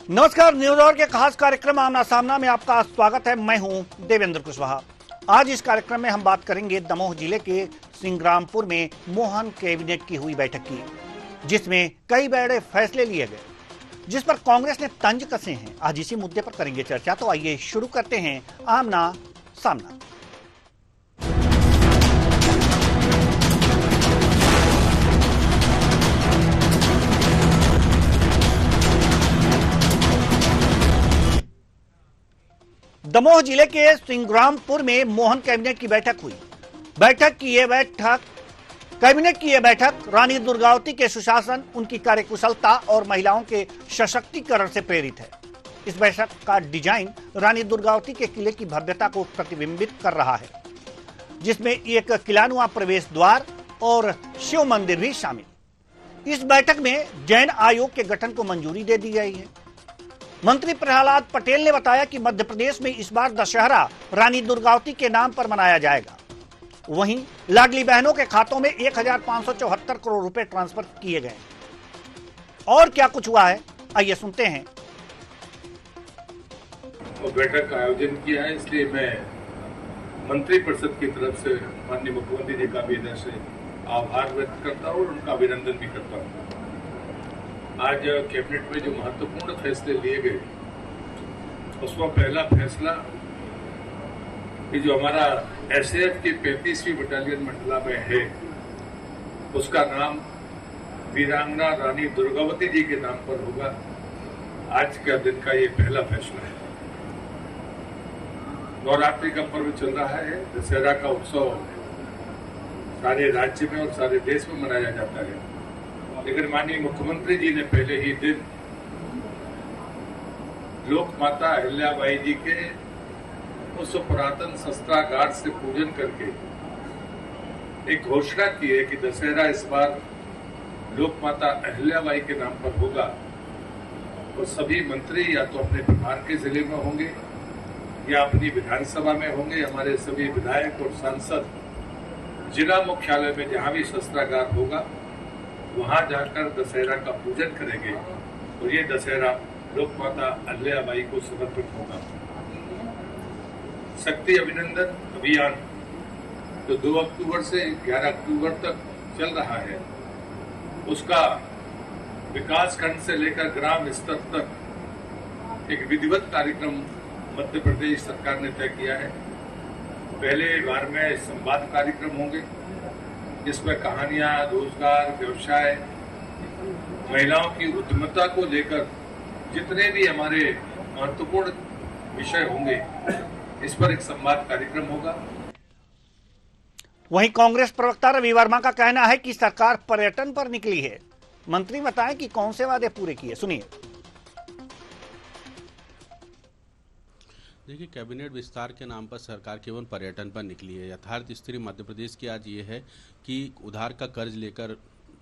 नमस्कार, news our के खास कार्यक्रम आमना सामना में आपका स्वागत है। मैं हूं देवेंद्र कुशवाहा। आज इस कार्यक्रम में हम बात करेंगे दमोह जिले के सिंग्रामपुर में मोहन कैबिनेट की हुई बैठक की, जिसमें कई बड़े फैसले लिए गए, जिस पर कांग्रेस ने तंज कसे हैं। आज इसी मुद्दे पर करेंगे चर्चा। तो आइए शुरू करते हैं आमना सामना। दमोह जिले के सिंग्रामपुर में मोहन कैबिनेट की बैठक हुई। कैबिनेट की यह बैठक रानी दुर्गावती के सुशासन, उनकी कार्यकुशलता और महिलाओं के सशक्तिकरण से प्रेरित है। इस बैठक का डिजाइन रानी दुर्गावती के किले की भव्यता को प्रतिबिंबित कर रहा है, जिसमें एक किलानुमा प्रवेश द्वार और शिव मंदिर भी शामिल। इस बैठक में जैन आयोग के गठन को मंजूरी दे दी गई है। मंत्री प्रहलाद पटेल ने बताया कि मध्य प्रदेश में इस बार दशहरा रानी दुर्गावती के नाम पर मनाया जाएगा। वहीं लाडली बहनों के खातों में 1574 करोड़ रुपए ट्रांसफर किए गए। और क्या कुछ हुआ है, आइए सुनते हैं। बैठक का आयोजन किया है, इसलिए मैं मंत्री परिषद की तरफ से माननीय मुख्यमंत्री जी का भी इधर से आभार व्यक्त करता हूँ और उनका अभिनंदन भी करता हूँ। आज कैबिनेट में जो महत्वपूर्ण फैसले लिए गए, उसमें पहला फैसला कि जो हमारा एसएएफ की 35वीं बटालियन मंडला में है, उसका नाम वीरांगना रानी दुर्गावती जी के नाम पर होगा। आज का दिन का ये पहला फैसला है। नवरात्रि का पर्व चल रहा है, दशहरा का उत्सव सारे राज्य में और सारे देश में मनाया जाता है, लेकिन माननीय मुख्यमंत्री जी ने पहले ही दिन लोक माता अहिल्याबाई जी के उस पुरातन शस्त्रागार से पूजन करके एक घोषणा की है कि दशहरा इस बार लोक माता अहिल्याबाई के नाम पर होगा और सभी मंत्री या तो अपने प्रभार के जिले में होंगे या अपनी विधानसभा में होंगे। हमारे सभी विधायक और सांसद जिला मुख्यालय में जहां भी शस्त्रागार होगा वहां जाकर दशहरा का पूजन करेंगे और ये दशहरा लोक माता अहिल्याबाई को समर्पित होगा। शक्ति अभिनंदन अभियान जो 2 अक्टूबर से 11 अक्टूबर तक चल रहा है, उसका विकास खंड से लेकर ग्राम स्तर तक एक विधिवत कार्यक्रम मध्य प्रदेश सरकार ने तय किया है। पहले बार में संवाद कार्यक्रम होंगे, जिसमें कहानियां, रोजगार, व्यवसाय, महिलाओं की उद्यमता को लेकर जितने भी हमारे महत्वपूर्ण विषय होंगे, इस पर एक संवाद कार्यक्रम होगा। वहीं कांग्रेस प्रवक्ता रवि वर्मा का कहना है कि सरकार पर्यटन पर निकली है। मंत्री बताएं कि कौन से वादे पूरे किए, सुनिए। देखिए, कैबिनेट विस्तार के नाम पर सरकार केवल पर्यटन पर निकली है। यथार्थ स्थिति मध्य प्रदेश की आज ये है कि उधार का कर्ज लेकर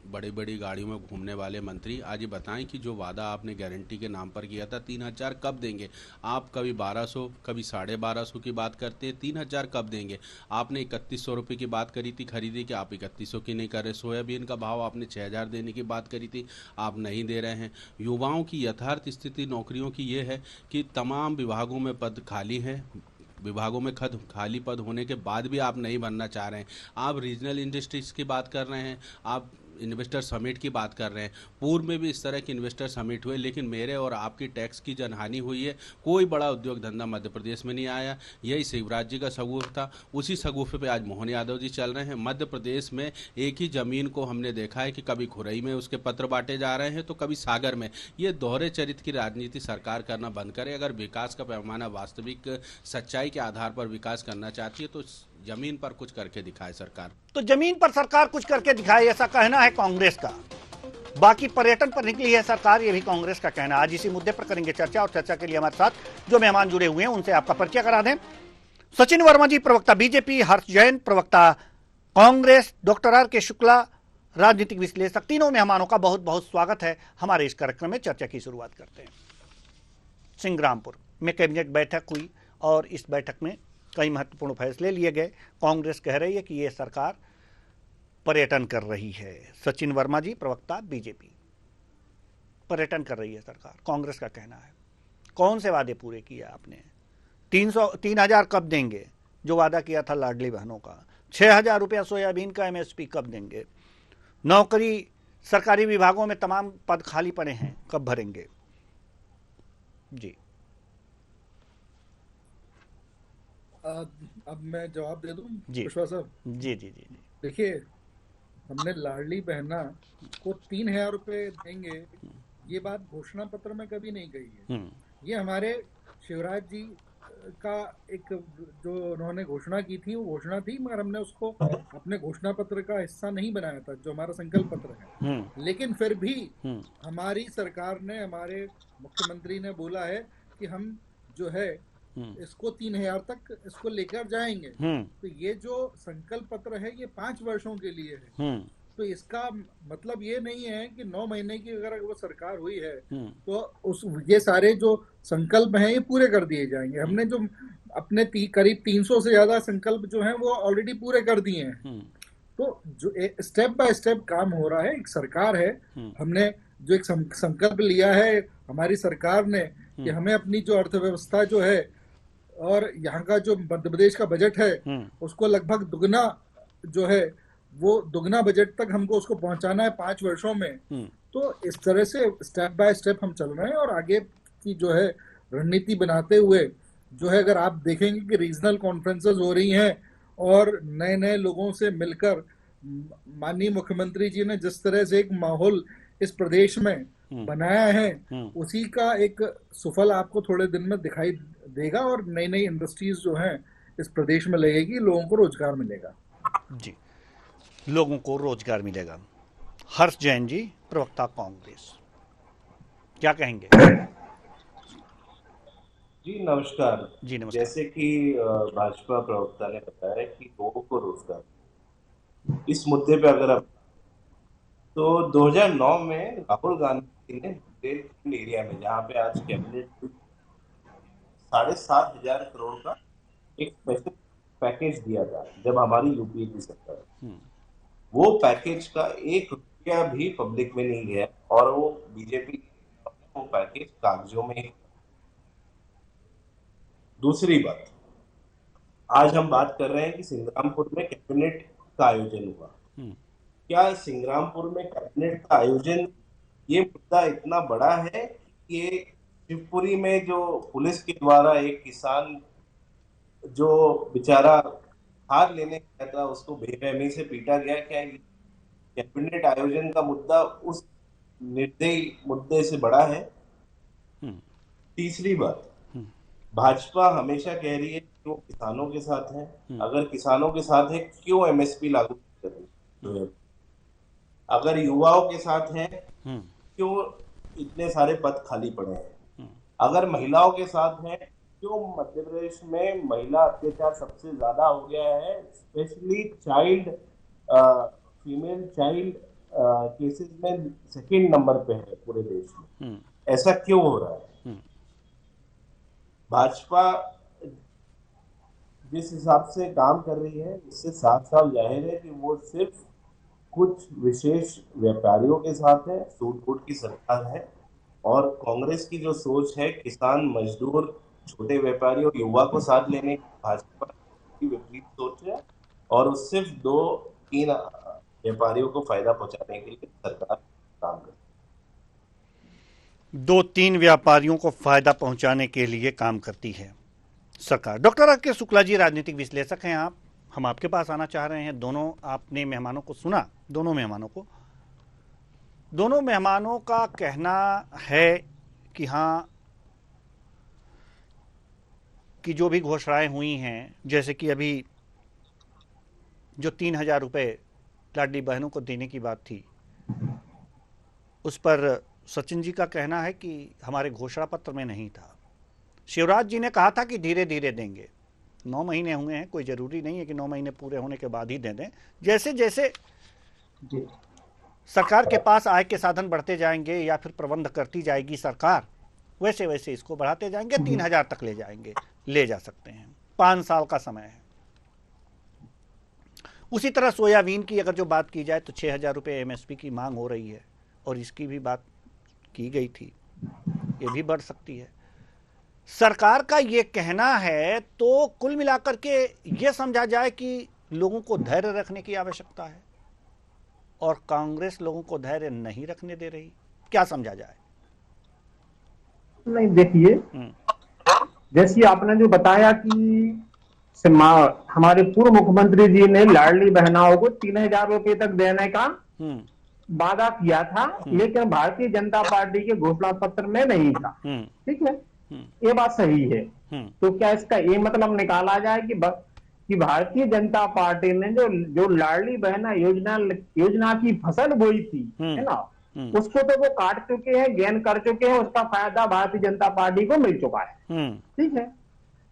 बड़ी बड़ी गाड़ियों में घूमने वाले मंत्री आज ये बताएं कि जो वादा आपने गारंटी के नाम पर किया था 3000 कब देंगे। आप कभी 1200 कभी 1250 की बात करते हैं, 3000 कब देंगे। आपने 3100 रुपये की बात करी थी खरीदी की, आप 3100 की नहीं कर रहे। सोयाबीन का भाव आपने 6000 देने की बात करी थी, आप नहीं दे रहे हैं। युवाओं की यथार्थ स्थिति नौकरियों की ये है कि तमाम विभागों में पद खाली हैं, विभागों में खाली पद होने के बाद भी आप नहीं बनना चाह रहे हैं। आप रीजनल इंडस्ट्रीज की बात कर रहे हैं, आप इन्वेस्टर समिट की बात कर रहे हैं। पूर्व में भी इस तरह के इन्वेस्टर समिट हुए, लेकिन मेरे और आपकी टैक्स की जनहानि हुई है। कोई बड़ा उद्योग धंधा मध्य प्रदेश में नहीं आया। यही शिवराज जी का सगुफ था, उसी सगुफे पे आज मोहन यादव जी चल रहे हैं। मध्य प्रदेश में एक ही जमीन को हमने देखा है कि कभी खुरई में उसके पत्र बांटे जा रहे हैं तो कभी सागर में। ये दोहरे चरित्र की राजनीति सरकार करना बंद करे। अगर विकास का पैमाना वास्तविक सच्चाई के आधार पर विकास करना चाहती है तो जमीन पर कुछ करके दिखाए सरकार। तो जमीन पर सरकार कुछ करके दिखाए, ऐसा कहना है कांग्रेस का। बाकी पर्यटन पर निकली है सरकार, ये भी कांग्रेस का कहना। आज इसी मुद्दे पर करेंगे चर्चा और चर्चा के लिए हमारे साथ जो मेहमान जुड़े हुए हैं उनसे आपका परिचय करा दें। सचिन वर्मा जी, प्रवक्ता बीजेपी, हर्ष जैन, प्रवक्ता कांग्रेस, डॉक्टर आर के शुक्ला, राजनीतिक विश्लेषक। तीनों मेहमानों का बहुत बहुत स्वागत है हमारे इस कार्यक्रम में। चर्चा की शुरुआत करते हैं। सिंग्रामपुर में कैबिनेट बैठक हुई और इस बैठक में कई महत्वपूर्ण फैसले लिए गए। कांग्रेस कह रही है कि यह सरकार पर्यटन कर रही है। सचिन वर्मा जी, प्रवक्ता बीजेपी। पर्यटन कर रही है सरकार, कांग्रेस का कहना है। कौन से वादे पूरे किए आपने? 3,000 कब देंगे जो वादा किया था लाडली बहनों का? 6,000 रुपया सोयाबीन का एमएसपी कब देंगे? नौकरी सरकारी विभागों में तमाम पद खाली पड़े हैं, कब भरेंगे? जी अब मैं जवाब दे दूं जी विश्वास साहब? जी जी जी जी देखिए, हमने लाडली बहना को 3,000 रुपए देंगे, ये बात घोषणा पत्र में कभी नहीं कही है। ये हमारे शिवराज जी का एक जो उन्होंने घोषणा की थी, वो घोषणा थी, मगर हमने उसको अपने घोषणा पत्र का हिस्सा नहीं बनाया था, जो हमारा संकल्प पत्र है। लेकिन फिर भी हमारी सरकार ने, हमारे मुख्यमंत्री ने बोला है कि हम जो है इसको 3,000 तक इसको लेकर जाएंगे। तो ये जो संकल्प पत्र है ये 5 वर्षों के लिए है। तो इसका मतलब ये नहीं है कि 9 महीने की अगर वो सरकार हुई है तो ये सारे जो संकल्प हैं ये पूरे कर दिए जाएंगे। हमने जो अपने करीब 300 से ज्यादा संकल्प जो हैं वो ऑलरेडी पूरे कर दिए हैं। तो जो स्टेप बाय स्टेप काम हो रहा है। एक सरकार है, हमने जो एक संकल्प लिया है हमारी सरकार ने कि हमें अपनी जो अर्थव्यवस्था जो है और यहाँ का जो मध्य प्रदेश का बजट है उसको लगभग दुगना जो है वो दुगना बजट तक हमको उसको पहुंचाना है 5 वर्षों में। तो इस तरह से स्टेप बाय स्टेप हम चल रहे हैं और आगे की जो है रणनीति बनाते हुए जो है, अगर आप देखेंगे कि रीजनल कॉन्फ्रेंसेस हो रही हैं और नए नए लोगों से मिलकर माननीय मुख्यमंत्री जी ने जिस तरह से एक माहौल इस प्रदेश में बनाया है, उसी का एक सुफल आपको थोड़े दिन में दिखाई देगा और नई नई इंडस्ट्रीज जो हैं इस प्रदेश में लगेगी, लोगों को रोजगार मिलेगा। जी, लोगों को रोजगार मिलेगा। हर्ष जैन जी, प्रवक्ता कांग्रेस, क्या कहेंगे? जी नमस्कार। जी नमस्कार। जैसे कि भाजपा प्रवक्ता ने बताया कि लोगों को रोजगार, इस मुद्दे पे अगर आप तो 2009 में राहुल गांधी ने बुंदेलखंड एरिया में, जहाँ पे आज कैबिनेट 7,500 करोड़ का एक स्पेशल पैकेज दिया था जब हमारी यूपीए की सरकार, वो पैकेज का 1 रुपया भी पब्लिक में नहीं गया और वो बीजेपी वो पैकेज कागजों में। दूसरी बात, आज हम बात कर रहे हैं कि सिंग्रामपुर में कैबिनेट का आयोजन हुआ। क्या सिंग्रामपुर में कैबिनेट का आयोजन, ये मुद्दा इतना बड़ा है कि ये शिवपुरी में जो पुलिस के द्वारा एक किसान जो बेचारा हार लेने गया था उसको बेरहमी से पीटा गया, क्या कैबिनेट आयोजन का मुद्दा उस निर्दयी मुद्दे से बड़ा है? तीसरी बात, भाजपा हमेशा कह रही है कि वो किसानों के साथ है। अगर किसानों के साथ है, क्यों एमएसपी लागू कर रही है? अगर युवाओं के साथ है, क्यों इतने सारे पद खाली पड़े हैं? अगर महिलाओं के साथ है, क्यों मध्य प्रदेश में महिला अत्याचार सबसे ज्यादा हो गया है, स्पेशली फीमेल चाइल्ड केसेस में 2nd नंबर पे है पूरे देश में। ऐसा क्यों हो रहा है? भाजपा जिस हिसाब से काम कर रही है, इससे साफ साफ जाहिर है कि वो सिर्फ कुछ विशेष व्यापारियों के साथ है, सूट बूट की सरकार है। और कांग्रेस की जो सोच है किसान, मजदूर, छोटे व्यापारी और युवा को साथ लेने की भाजपा की विपरीत सोच है और वो सिर्फ 2-3 व्यापारियों को फायदा पहुंचाने के लिए सरकार काम करती है। 2-3 व्यापारियों को फायदा पहुंचाने के लिए काम करती है सरकार। डॉक्टर आर के शुक्ला जी राजनीतिक विश्लेषक हैं आप, हम आपके पास आना चाह रहे हैं। दोनों आपने मेहमानों को सुना, दोनों मेहमानों का कहना है कि हाँ, कि जो भी घोषणाएं हुई हैं, जैसे कि अभी जो 3,000 रुपये लाडली बहनों को देने की बात थी, उस पर सचिन जी का कहना है कि हमारे घोषणा पत्र में नहीं था। शिवराज जी ने कहा था कि धीरे धीरे देंगे। 9 महीने हुए हैं, कोई ज़रूरी नहीं है कि 9 महीने पूरे होने के बाद ही दे दें। जैसे जैसे सरकार के पास आय के साधन बढ़ते जाएंगे या फिर प्रबंध करती जाएगी सरकार, वैसे वैसे इसको बढ़ाते जाएंगे। 3,000 तक ले जा सकते हैं। 5 साल का समय है। उसी तरह सोयाबीन की अगर जो बात की जाए तो 6,000 रुपये एमएसपी की मांग हो रही है और इसकी भी बात की गई थी, ये भी बढ़ सकती है। सरकार का ये कहना है तो कुल मिलाकर के ये समझा जाए कि लोगों को धैर्य रखने की आवश्यकता है और कांग्रेस लोगों को धैर्य नहीं रखने दे रही, क्या समझा जाए? नहीं, देखिए, जैसे आपने जो बताया कि हमारे पूर्व मुख्यमंत्री जी ने लाडली बहनाओं को 3,000 रुपए तक देने का वादा किया था, लेकिन भारतीय जनता पार्टी के घोषणा पत्र में नहीं था। ठीक है, ये बात सही है। तो क्या इसका ये मतलब निकाला जाए कि भारतीय जनता पार्टी ने जो लाडली बहना योजना की फसल बोई थी, है ना, उसको तो वो काट चुके हैं, गेन कर चुके हैं, उसका फायदा भारतीय जनता पार्टी को मिल चुका है। ठीक है,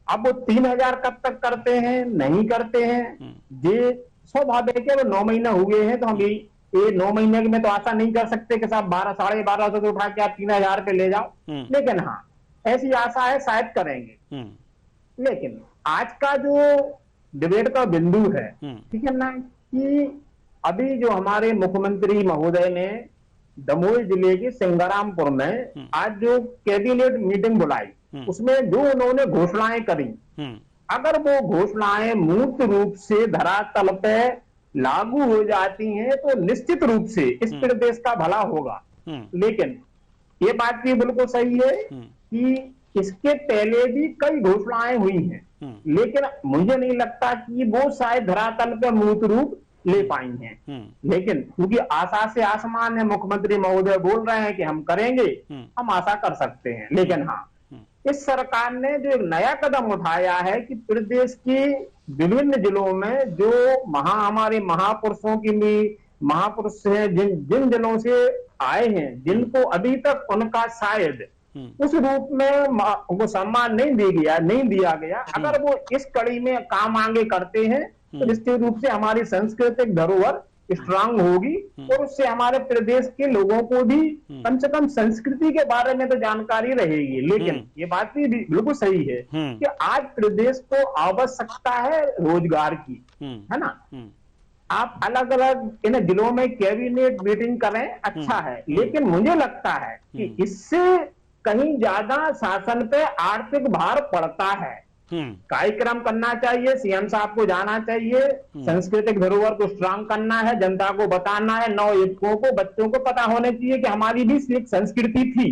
अब वो 3,000 कब तक करते हैं, नहीं करते हैं, ये स्वाभाविक है। वो 9 महीने हुए हैं, तो हम ये 9 महीने में तो आशा नहीं कर सकते कि साहब 12,500 से उठा के आप 3,000 पे ले जाओ। लेकिन हाँ, ऐसी आशा है शायद करेंगे। लेकिन आज का जो डिबेट का बिंदु है, ठीक है ना, कि अभी जो हमारे मुख्यमंत्री महोदय ने दमोह जिले के सिंगारामपुर में आज जो कैबिनेट मीटिंग बुलाई, उसमें जो उन्होंने घोषणाएं करी, अगर वो घोषणाएं मूर्त रूप से धरातल पे लागू हो जाती हैं तो निश्चित रूप से इस प्रदेश का भला होगा। लेकिन ये बात भी बिल्कुल सही है कि इसके पहले भी कई घोषणाएं हुई हैं, लेकिन मुझे नहीं लगता कि वो शायद धरातल पे मूर्त रूप ले पाई हैं। लेकिन क्योंकि आशा से आसमान है, मुख्यमंत्री महोदय बोल रहे हैं कि हम करेंगे, हम आशा कर सकते हैं। लेकिन हाँ, इस सरकार ने जो एक नया कदम उठाया है कि प्रदेश के विभिन्न जिलों में जो हमारे महापुरुषों की भी महापुरुष हैं, जिन जिलों से आए हैं, जिनको अभी तक उनका शायद उस रूप में उनको सम्मान नहीं दिया गया, अगर वो इस कड़ी में काम आगे करते हैं तो निश्चित रूप से हमारी सांस्कृतिक धरोहर स्ट्रांग होगी और उससे हमारे प्रदेश के लोगों को भी कम से कम संस्कृति के बारे में तो जानकारी रहेगी। लेकिन ये बात भी बिल्कुल सही है कि आज प्रदेश को आवश्यकता है रोजगार की, है ना। आप अलग अलग इन जिलों में कैबिनेट मीटिंग करें, अच्छा है, लेकिन मुझे लगता है कि इससे कहीं ज्यादा शासन पे आर्थिक भार पड़ता है। कार्यक्रम करना चाहिए, सीएम साहब को जाना चाहिए, सांस्कृतिक धरोहर को स्ट्रांग करना है, जनता को बताना है, नवयुवकों को, बच्चों को पता होने चाहिए कि हमारी भी एक संस्कृति थी,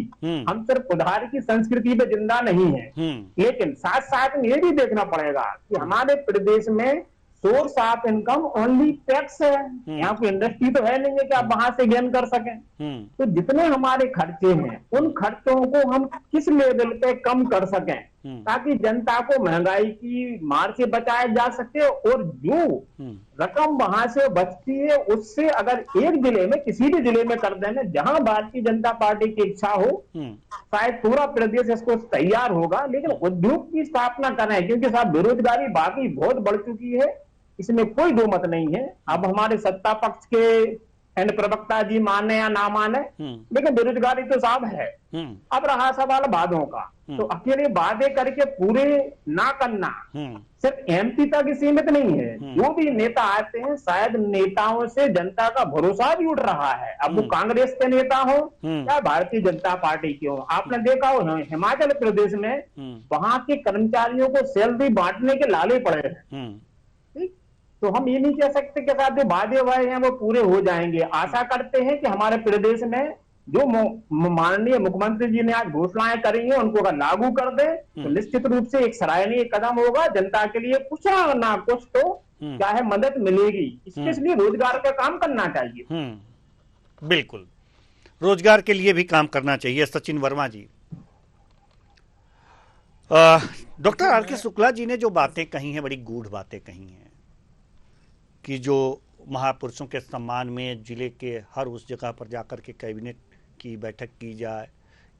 हम सिर्फ उधार की संस्कृति पे जिंदा नहीं है। लेकिन साथ साथ में ये भी देखना पड़ेगा कि हमारे प्रदेश में source of income only tax है, यहाँ कोई इंडस्ट्री तो है नहीं है कि आप वहां से गेन कर सकें। तो जितने हमारे खर्चे हैं उन खर्चों को हम किस लेवल पे कम कर सकें ताकि जनता को महंगाई की मार से बचाया जा सके, और जो रकम वहां से बचती है उससे अगर एक जिले में, किसी भी जिले में कर देना जहां भारतीय जनता पार्टी की इच्छा हो, शायद पूरा प्रदेश इसको तैयार होगा। लेकिन उद्योग की स्थापना करें, क्योंकि साहब बेरोजगारी बाकी बहुत बढ़ चुकी है, इसमें कोई दो मत नहीं है। अब हमारे सत्ता पक्ष के प्रवक्ता जी माने या ना माने, लेकिन बेरोजगारी तो साहब है। अब रहा सवाल वादों का, तो अकेले वादे करके पूरे ना करना सिर्फ एमपी तक ही सीमित नहीं है। जो भी नेता आते हैं, शायद नेताओं से जनता का भरोसा भी उठ रहा है। अब वो कांग्रेस के नेता हो या भारतीय जनता पार्टी के हो, आपने देखा हो हिमाचल प्रदेश में वहां के कर्मचारियों को सैलरी बांटने के लाले पड़े हैं। ठीक, तो हम ये नहीं कह सकते कि साथ जो वादे हुए हैं वो पूरे हो जाएंगे। आशा करते हैं कि हमारे प्रदेश में जो माननीय मुख्यमंत्री जी ने आज घोषणाएं करी हैं उनको अगर लागू कर दे तो निश्चित रूप से एक सराहनीय कदम होगा। जनता के लिए कुछ ना कुछ तो क्या है मदद मिलेगी। इसके लिए रोजगार का काम करना चाहिए। बिल्कुल, रोजगार के लिए भी काम करना चाहिए। सचिन वर्मा जी, डॉक्टर आर के शुक्ला जी ने जो बातें कही हैं, बड़ी गूढ़ बातें कही हैं कि जो महापुरुषों के सम्मान में जिले के हर उस जगह पर जाकर के कैबिनेट की बैठक की जाए,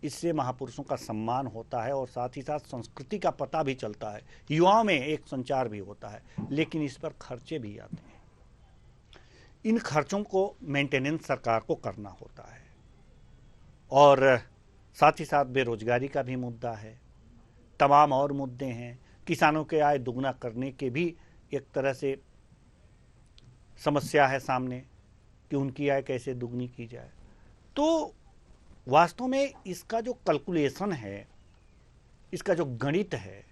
इससे महापुरुषों का सम्मान होता है और साथ ही साथ संस्कृति का पता भी चलता है, युवाओं में एक संचार भी होता है। लेकिन इस पर खर्चे भी आते हैं, इन खर्चों को मेंटेनेंस सरकार को करना होता है, और साथ ही साथ बेरोजगारी का भी मुद्दा है, तमाम और मुद्दे हैं। किसानों के आय दुगना करने के भी एक तरह से समस्या है सामने कि उनकी आय कैसे दुगनी की जाए। तो वास्तव में इसका जो कैलकुलेशन है, इसका जो गणित है,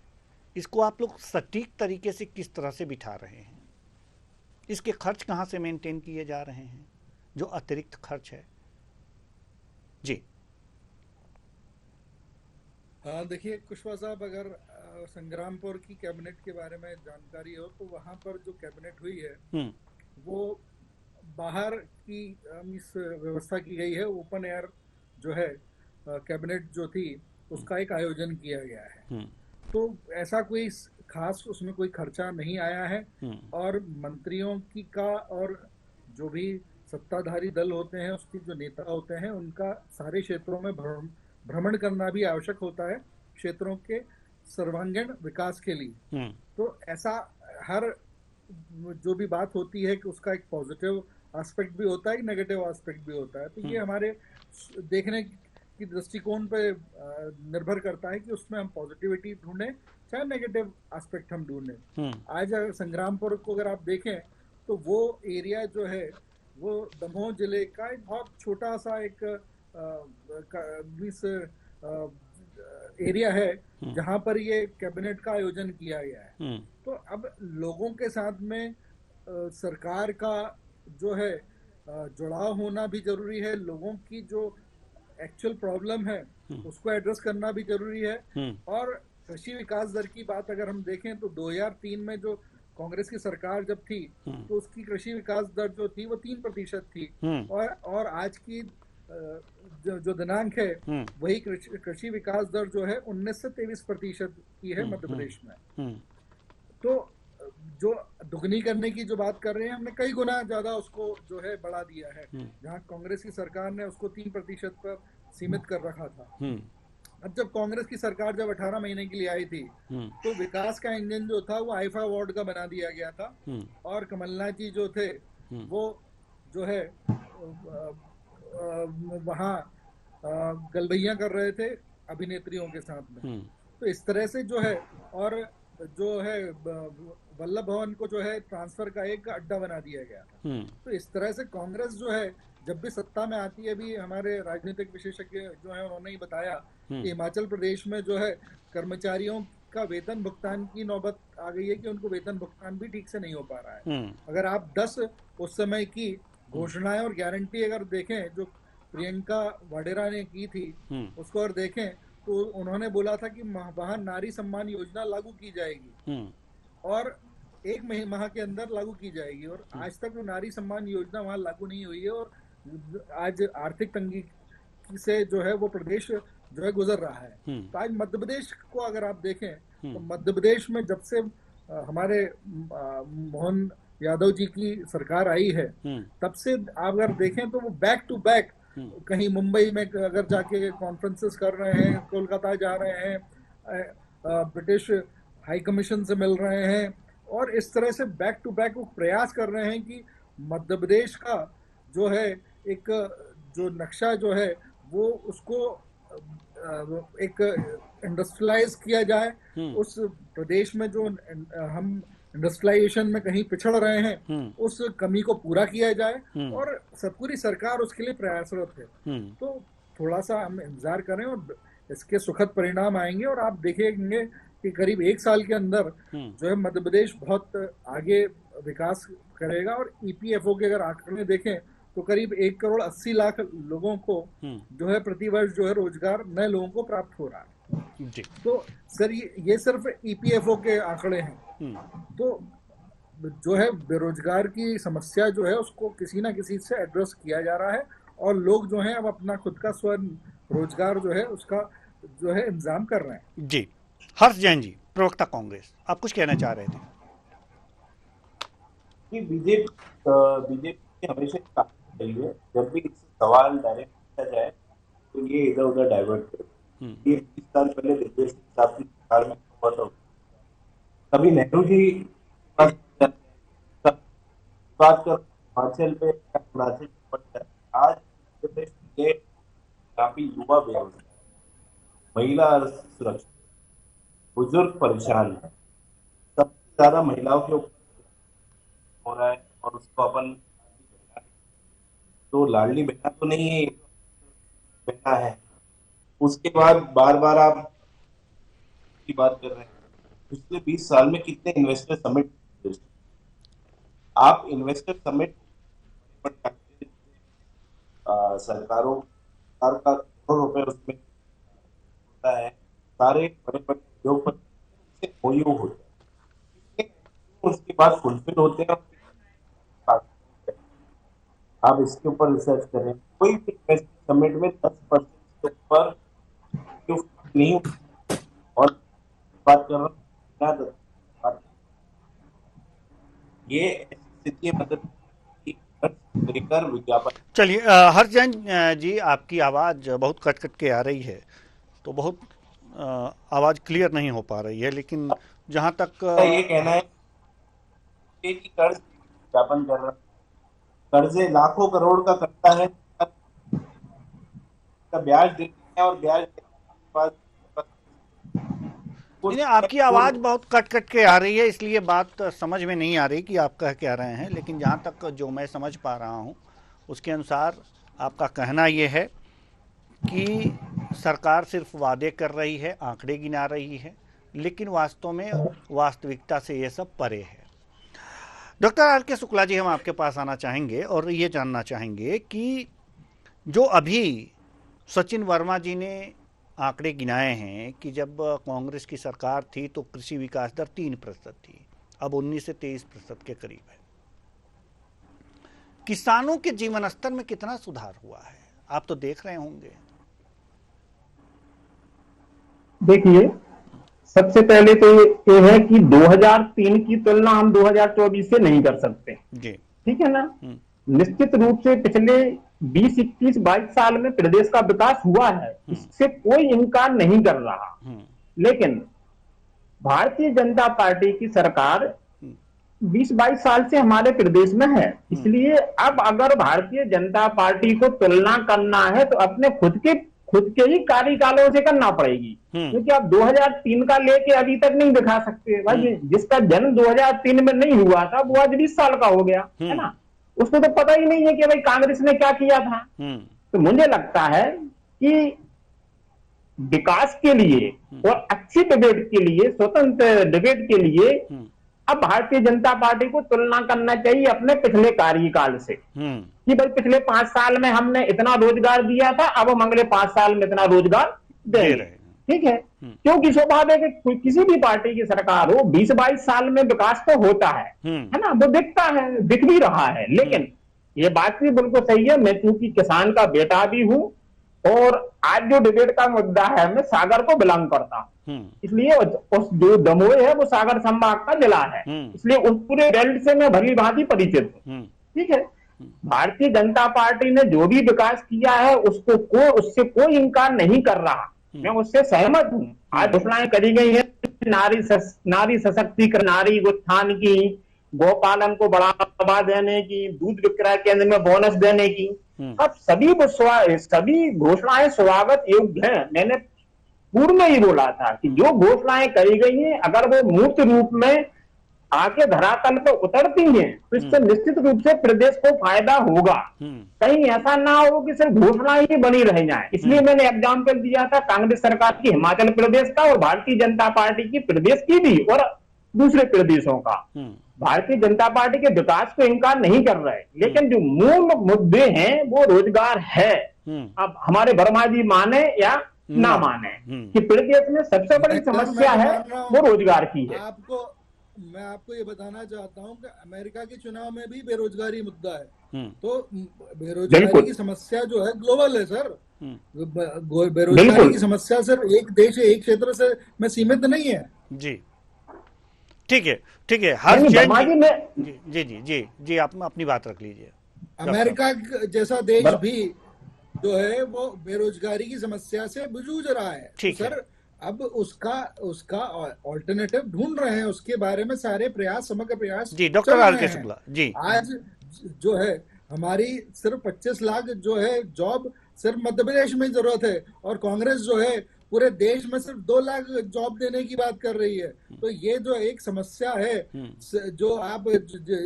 इसको आप लोग सटीक तरीके से किस तरह से बिठा रहे हैं? इसके खर्च कहाँ से मेंटेन किए जा रहे हैं, जो अतिरिक्त खर्च है? जी हाँ, देखिए कुशवाहा साहब, अगर संग्रामपुर की कैबिनेट के बारे में जानकारी हो तो वहाँ पर जो कैबिनेट हुई है वो बाहर की इस व्यवस्था की गई है। ओपन एयर जो है कैबिनेट जो थी उसका एक आयोजन किया गया है। तो ऐसा कोई खास उसमें कोई खर्चा नहीं आया है। और मंत्रियों की का और जो भी सत्ताधारी दल होते हैं, उसके जो नेता होते हैं, उनका सारे क्षेत्रों में भ्रमण करना भी आवश्यक होता है क्षेत्रों के सर्वांगीण विकास के लिए। तो ऐसा हर जो भी बात होती है कि उसका एक पॉजिटिव एस्पेक्ट भी होता है, एक नेगेटिव एस्पेक्ट भी होता है। तो ये हमारे देखने की दृष्टिकोण पे निर्भर करता है कि उसमें हम पॉजिटिविटी ढूंढें चाहे नेगेटिव एस्पेक्ट हम ढूंढें। आज संग्रामपुर को अगर आप देखें तो वो एरिया जो है वो दमोह जिले का एक बहुत छोटा सा एक एरिया है जहां पर ये कैबिनेट का आयोजन किया गया है। तो अब लोगों के साथ में सरकार का जो है जुड़ाव होना भी जरूरी है। लोगों की जो एक्चुअल प्रॉब्लम है उसको एड्रेस करना भी जरूरी है। और कृषि विकास दर की बात अगर हम देखें तो 2003 में जो कांग्रेस की सरकार जब थी तो उसकी कृषि विकास दर जो थी वो 3% थी। और आज की जो दिनांक है वही कृषि विकास दर जो है 19 से 23% की है मध्य प्रदेश में। तो जो दुगनी करने की जो बात कर रहे हैं, हमने कई गुना ज्यादा उसको जो है बढ़ा दिया है। जहां कांग्रेस की सरकार ने उसको 3% पर सीमित कर रखा था। अब जब कांग्रेस की सरकार जब 18 महीने के लिए आई थी तो विकास का इंजन जो था वो आईफा वार्ड का बना दिया गया था। और कमलनाथ जी जो थे वो जो है वहाँ गलबैया कर रहे थे अभिनेत्रियों के साथ में। तो इस तरह से जो है, और जो है वल्लभ भवन को जो है ट्रांसफर का एक अड्डा बना दिया गया था। तो इस तरह से कांग्रेस जो है जब भी सत्ता में आती है, भी हमारे राजनीतिक विशेषज्ञ जो है उन्होंने ही बताया कि हिमाचल प्रदेश में जो है कर्मचारियों का वेतन भुगतान की नौबत आ गई है कि उनको वेतन भुगतान भी ठीक से नहीं हो पा रहा है। अगर आप 10 उस समय की घोषणाएं और गारंटी अगर देखें जो प्रियंका वाडेरा ने की थी उसको अगर देखें तो उन्होंने बोला था कि वहां नारी सम्मान योजना लागू की जाएगी और 1 माह के अंदर लागू की जाएगी। और आज तक वो नारी सम्मान योजना वहां लागू नहीं हुई है। और आज आर्थिक तंगी से जो है वो प्रदेश जो है गुजर रहा है। तो आज मध्य प्रदेश को अगर आप देखें तो मध्य प्रदेश में जब से हमारे मोहन यादव जी की सरकार आई है तब से आप अगर देखें तो वो बैक टू बैक कहीं मुंबई में अगर जाके कॉन्फ्रेंसेस कर रहे हैं, कोलकाता जा रहे हैं, ब्रिटिश हाई कमीशन से मिल रहे हैं, और इस तरह से बैक टू बैक वो प्रयास कर रहे हैं कि मध्य प्रदेश का जो है एक जो नक्शा जो है वो उसको एक इंडस्ट्रियलाइज किया जाए। उस प्रदेश में जो हम इंडस्ट्रियलाइजेशन में कहीं पिछड़ रहे हैं उस कमी को पूरा किया जाए और पूरी सरकार उसके लिए प्रयासरत है। तो थोड़ा सा हम इंतजार करें और इसके सुखद परिणाम आएंगे और आप देखेंगे कि करीब 1 साल के अंदर जो है मध्य प्रदेश बहुत आगे विकास करेगा। और ईपीएफओ के अगर आंकड़े देखें तो करीब 1,80,00,000 लोगों को जो है प्रतिवर्ष जो है रोजगार नए लोगों को प्राप्त हो रहा है जी। तो सर ये सिर्फ ईपीएफओ के आंकड़े हैं। तो जो है बेरोजगार की समस्या जो है उसको किसी ना किसी से एड्रेस किया जा रहा है और लोग जो है अब अपना खुद का स्वयं रोजगार जो है उसका जो है इंतजाम कर रहे हैं जी। हर्ष जैन जी, प्रवक्ता कांग्रेस, आप कुछ कहना चाह रहे थे? कि बीजेपी हमेशा चाहिए जब भी सवाल डायरेक्ट किया जाए तो ये इधर उधर डाइवर्ट करे। ये 20 साल पहले देश साहब की सरकार में हुआ था, तभी नेहरू जी बात कर हिमाचल पे अरुणाचल पर। आज प्रदेश के काफी युवा व्यवस्था, महिला सुरक्षा, बुजुर्ग परेशान है, सबसे ज्यादा महिलाओं के ऊपर हो रहा है और उसको अपन तो लाडली बहना तो नहीं है, बहना है, उसके बाद बार बार आप की बात कर रहे हैं। पिछले 20 साल में कितने इन्वेस्टर समिट, आप इन्वेस्टर समिट सरकार का करोड़ों रुपए उसमें होता है, सारे बड़े बड़े उद्योगपति से ओयू होते हैं, उसके बाद फुलफिल होते हैं। आप इसके ऊपर रिसर्च करें, कोई भी इन्वेस्टर समिट में 10% से ऊपर नहीं होती। और बात कर रहा हूँ, ये स्थिति है, मतलब लेकर विज्ञापन। चलिए हर्षजन जी, आपकी आवाज़ बहुत कट कट के आ रही है, तो बहुत आवाज़ क्लियर नहीं हो पा रही है, लेकिन जहाँ तक ये कहना है कि कर्ज विज्ञापन कर रहा है, कर्जे लाखों करोड़ का करता है, का ब्याज देते हैं और ब्याज के बाद आपकी आवाज़ बहुत कट कट के आ रही है, इसलिए बात समझ में नहीं आ रही कि आप कह क्या रहे हैं। लेकिन जहाँ तक जो मैं समझ पा रहा हूँ उसके अनुसार आपका कहना ये है कि सरकार सिर्फ वादे कर रही है, आंकड़े गिना रही है, लेकिन वास्तव में वास्तविकता से ये सब परे है। डॉक्टर आर के शुक्ला जी, हम आपके पास आना चाहेंगे और ये जानना चाहेंगे कि जो अभी सचिन वर्मा जी ने आंकड़े गिनाए हैं कि जब कांग्रेस की सरकार थी तो कृषि विकास दर 3% थी, अब 19 से 23% के करीब है। किसानों के जीवन स्तर में कितना सुधार हुआ है, आप तो देख रहे होंगे। देखिए, सबसे पहले तो ये है कि 2003 की तुलना हम 2024 से नहीं कर सकते जी, ठीक है ना। निश्चित रूप से पिछले 20, 21, 22 साल में प्रदेश का विकास हुआ है, इससे कोई इनकार नहीं कर रहा। लेकिन भारतीय जनता पार्टी की सरकार 20-22 साल से हमारे प्रदेश में है, इसलिए अब अगर भारतीय जनता पार्टी को तुलना करना है तो अपने खुद के ही कार्यकालों से करना पड़ेगी, क्योंकि आप 2003 का लेके अभी तक नहीं दिखा सकते। भाई जिसका जन्म 2003 में नहीं हुआ था वो आज 20 साल का हो गया है ना, उसको तो पता ही नहीं है कि भाई कांग्रेस ने क्या किया था। तो मुझे लगता है कि विकास के लिए और अच्छी डिबेट के लिए, स्वतंत्र डिबेट के लिए अब भारतीय जनता पार्टी को तुलना करना चाहिए अपने पिछले कार्यकाल से कि भाई पिछले 5 साल में हमने इतना रोजगार दिया था, अब हम अगले 5 साल में इतना रोजगार देंगे, ठीक है। क्योंकि स्वाभाविक है कि किसी भी पार्टी की सरकार हो, 20-22 साल में विकास तो होता है ना, वो दिखता है, दिख भी रहा है। लेकिन ये बात भी बिल्कुल सही है, मैं क्योंकि किसान का बेटा भी हूं और आज जो डिबेट का मुद्दा है, मैं सागर को बिलोंग करता हूं, इसलिए उस जो दमोह है वो सागर संभाग का जिला है, इसलिए उस पूरे बेल्ट से मैं भली भांति परिचित हूं, ठीक है। भारतीय जनता पार्टी ने जो भी विकास किया है उससे कोई इनकार नहीं कर रहा, मैं उससे सहमत हूं। आज घोषणाएं करी गई है नारी सशक्तिकरण, नारी उत्थान की, गौपालन को बढ़ावा देने की, दूध विक्रय केंद्र में बोनस देने की, अब सभी घोषणाएं स्वागत योग्य हैं। मैंने पूर्व में ही बोला था कि जो घोषणाएं करी गई हैं अगर वो मूर्त रूप में आके धरातल पर उतरती हैं तो इससे निश्चित रूप से प्रदेश को फायदा होगा। कहीं ऐसा ना हो कि सिर्फ घोषणाएं ही बनी रह जाए। इसलिए मैंने एग्जाम्पल दिया था कांग्रेस सरकार की हिमाचल प्रदेश का और भारतीय जनता पार्टी की प्रदेश की भी और दूसरे प्रदेशों का। भारतीय जनता पार्टी के विकास को इनकार नहीं कर रहे, लेकिन जो मूल मुद्दे हैं वो रोजगार है। अब हमारे वर्मा जी माने या ना माने कि प्रदेश में सबसे बड़ी समस्या है वो रोजगार की है। मैं आपको ये बताना चाहता हूँ कि अमेरिका के चुनाव में भी बेरोजगारी मुद्दा है, तो बेरोजगारी की समस्या जो है ग्लोबल है सर। बेरोजगारी की समस्या सिर्फ एक देश एक क्षेत्र से में सीमित नहीं है जी। ठीक है, ठीक है। हर जी आप अपनी बात रख लीजिए। अमेरिका जैसा देश भी जो है वो बेरोजगारी की समस्या से जूझ रहा है, ठीक है। अब उसका ऑल्टरनेटिव ढूंढ रहे हैं, उसके बारे में सारे प्रयास, समग्र प्रयास जी। डॉक्टर आर के शुक्ला जी, आज जो है हमारी सिर्फ 25 लाख जो है जॉब सिर्फ मध्य प्रदेश में जरूरत है और कांग्रेस जो है पूरे देश में सिर्फ 2 लाख जॉब देने की बात कर रही है। तो ये जो एक समस्या है, जो आप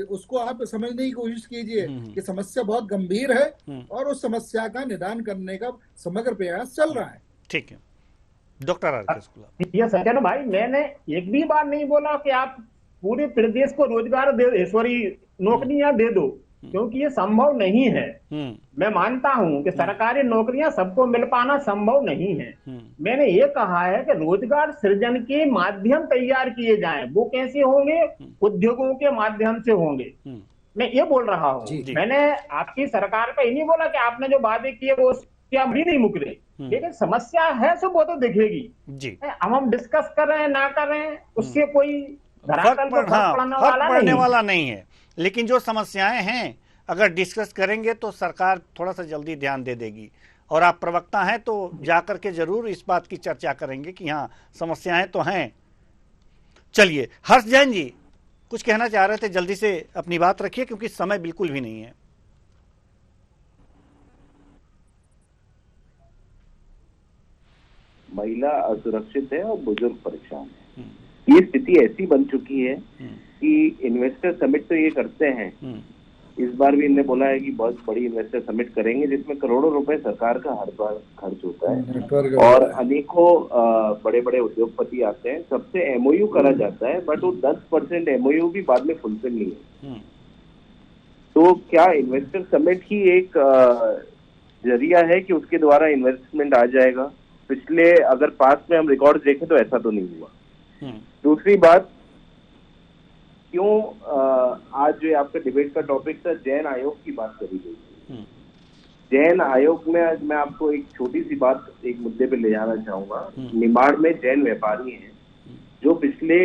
उसको आप समझने की कोशिश कीजिए कि समस्या बहुत गंभीर है और उस समस्या का निदान करने का समग्र प्रयास चल रहा है। ठीक है, डॉक्टर आर.के. ये सचिन भाई, मैंने एक भी बार नहीं बोला कि आप पूरे प्रदेश को रोजगार दे, सॉरी नौकरियां दे दो, क्योंकि ये संभव नहीं है। मैं मानता हूं कि सरकारी नौकरियां सबको मिल पाना संभव नहीं है। मैंने ये कहा है कि रोजगार सृजन के माध्यम तैयार किए जाएं। वो कैसे होंगे? उद्योगों के माध्यम से होंगे। मैं ये बोल रहा हूँ, मैंने आपकी सरकार का ये नहीं बोला कि आपने जो वादे किए वो क्या भी नहीं मुकरे, लेकिन समस्या है सो वो तो दिखेगी। हम डिस्कस कर रहे हैं ना कर रहे हैं, उससे कोई फर्क पड़ने वाला नहीं है। लेकिन जो समस्याएं हैं अगर डिस्कस करेंगे तो सरकार थोड़ा सा जल्दी ध्यान दे देगी, और आप प्रवक्ता हैं तो जाकर के जरूर इस बात की चर्चा करेंगे कि हाँ समस्याएं तो हैं। चलिए, हर्ष जैन जी कुछ कहना चाह रहे थे, जल्दी से अपनी बात रखिए क्योंकि समय बिल्कुल भी नहीं है। महिला असुरक्षित है और बुजुर्ग परेशान है। ये स्थिति ऐसी बन चुकी है कि इन्वेस्टर समिट तो ये करते हैं, इस बार भी इन्होंने बोला है कि बहुत बड़ी इन्वेस्टर समिट करेंगे जिसमें करोड़ों रुपए सरकार का हर बार खर्च होता है और अनेकों बड़े बड़े उद्योगपति आते हैं। सबसे एमओयू करा जाता है, बट वो 10% एमओयू भी बाद में फुलफिल नहीं है। तो क्या इन्वेस्टर समिट ही एक जरिया है कि उसके द्वारा इन्वेस्टमेंट आ जाएगा? पिछले अगर पास्ट में हम रिकॉर्ड देखें तो ऐसा तो नहीं हुआ। दूसरी बात, क्यों आज जो आपका डिबेट का टॉपिक था जैन आयोग की बात करी गई थी। जैन आयोग में आज मैं आपको एक छोटी सी बात एक मुद्दे पे ले जाना चाहूंगा। निमाड़ में जैन व्यापारी हैं जो पिछले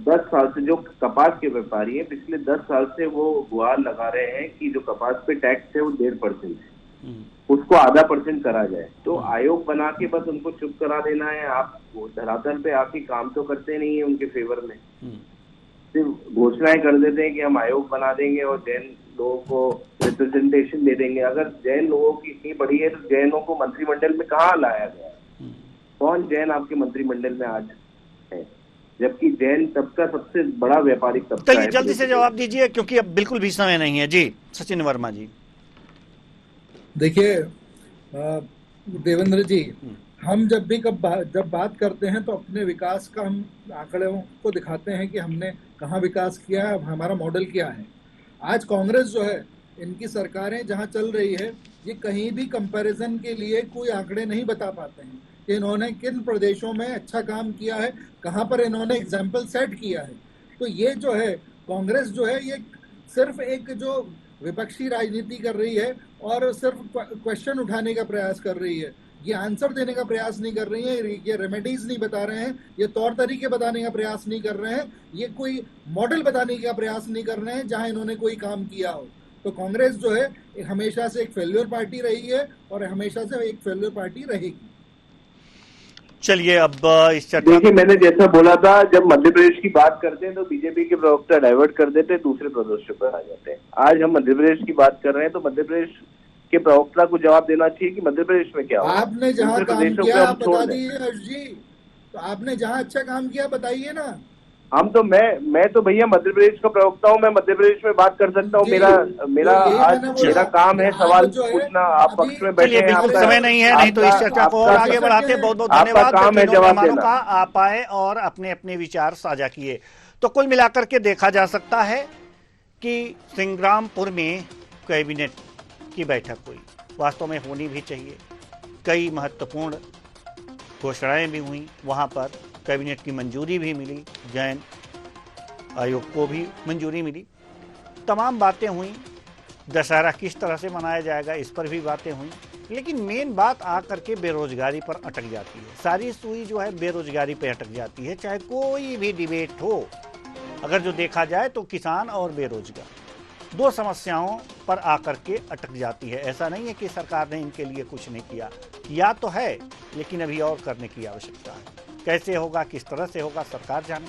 10 साल से, जो कपास के व्यापारी हैं, पिछले 10 साल से वो गुहार लगा रहे हैं कि जो कपास पे टैक्स है वो 1.5% है, उसको आधा % करा जाए। तो आयोग बना के बस उनको चुप करा देना है। आप धरातल पे आके काम तो करते नहीं है उनके फेवर में, सिर्फ घोषणाएं कर देते हैं कि हम आयोग बना देंगे और जैन लोगों को रिप्रेजेंटेशन दे देंगे। अगर जैन लोगों की इतनी बड़ी है तो जैनों को मंत्रिमंडल में कहाँ लाया गया? कौन जैन आपके मंत्रिमंडल में आज है? जबकि जैन तबका सबसे बड़ा व्यापारिक तबका है। चलिए जल्दी से जवाब दीजिए क्योंकि अब बिल्कुल भी समय नहीं है। जी सचिन वर्मा जी। देखिए देवेंद्र जी, हम जब बात करते हैं तो अपने विकास का हम आंकड़ों को दिखाते हैं कि हमने कहाँ विकास किया है, हमारा मॉडल क्या है। आज कांग्रेस जो है, इनकी सरकारें जहाँ चल रही है, ये कहीं भी कंपैरिजन के लिए कोई आंकड़े नहीं बता पाते हैं कि इन्होंने किन प्रदेशों में अच्छा काम किया है, कहाँ पर इन्होंने एग्जाम्पल सेट किया है। तो ये जो है कांग्रेस जो है, ये सिर्फ एक जो विपक्षी राजनीति कर रही है और सिर्फ क्वेश्चन उठाने का प्रयास कर रही है। ये आंसर देने का प्रयास नहीं कर रही है, ये रेमेडीज नहीं बता रहे हैं, ये तौर तरीके बताने का प्रयास नहीं कर रहे हैं, ये कोई मॉडल बताने का प्रयास नहीं कर रहे हैं जहां इन्होंने कोई काम किया हो। तो कांग्रेस जो है हमेशा से एक फेल्योर पार्टी रही है और हमेशा से एक फेल्योर पार्टी रहेगी। चलिए अब इस चर्चा, देखिए मैंने जैसा बोला था, जब मध्य प्रदेश की बात करते हैं तो बीजेपी के प्रवक्ता डाइवर्ट कर देते हैं, दूसरे प्रदेशों पर आ जाते हैं। आज हम मध्य प्रदेश की बात कर रहे हैं तो मध्य प्रदेश के प्रवक्ता को जवाब देना चाहिए कि मध्य प्रदेश में क्या हुआ। आपने जहाँ काम किया बता दीजिए हर्ष जी, तो आपने जहाँ अच्छा काम किया बताइए ना। हम तो मैं तो भैया मध्य प्रदेश का प्रवक्ता हूँ, मैं मध्य प्रदेश में बात कर सकता हूँ। मेरा काम है सवाल पूछना। आप पक्ष में बैठे हैं, बिल्कुल समय नहीं है, नहीं तो इस चर्चा को और आगे बढ़ाते। बहुत बहुत धन्यवाद। काम है जवाब देना का आप आए और अपने अपने विचार साझा किए। तो कुल मिलाकर के देखा जा सकता है कि सिंग्रामपुर में कैबिनेट की बैठक हुई, वास्तव में होनी भी चाहिए। कई महत्वपूर्ण घोषणाएं भी हुई, वहां पर कैबिनेट की मंजूरी भी मिली, जैन आयोग को भी मंजूरी मिली, तमाम बातें हुई। दशहरा किस तरह से मनाया जाएगा इस पर भी बातें हुई, लेकिन मेन बात आकर के बेरोजगारी पर अटक जाती है। सारी सुई जो है बेरोजगारी पर अटक जाती है, चाहे कोई भी डिबेट हो। अगर जो देखा जाए तो किसान और बेरोजगार दो समस्याओं पर आकर के अटक जाती है। ऐसा नहीं है कि सरकार ने इनके लिए कुछ नहीं किया तो है, लेकिन अभी और करने की आवश्यकता है। कैसे होगा, किस तरह से होगा, सरकार जाने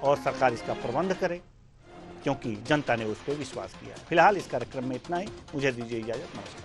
और सरकार इसका प्रबंध करे, क्योंकि जनता ने उस पर विश्वास किया है। फिलहाल इस कार्यक्रम में इतना ही। मुझे दीजिए इजाजत। नमस्कार।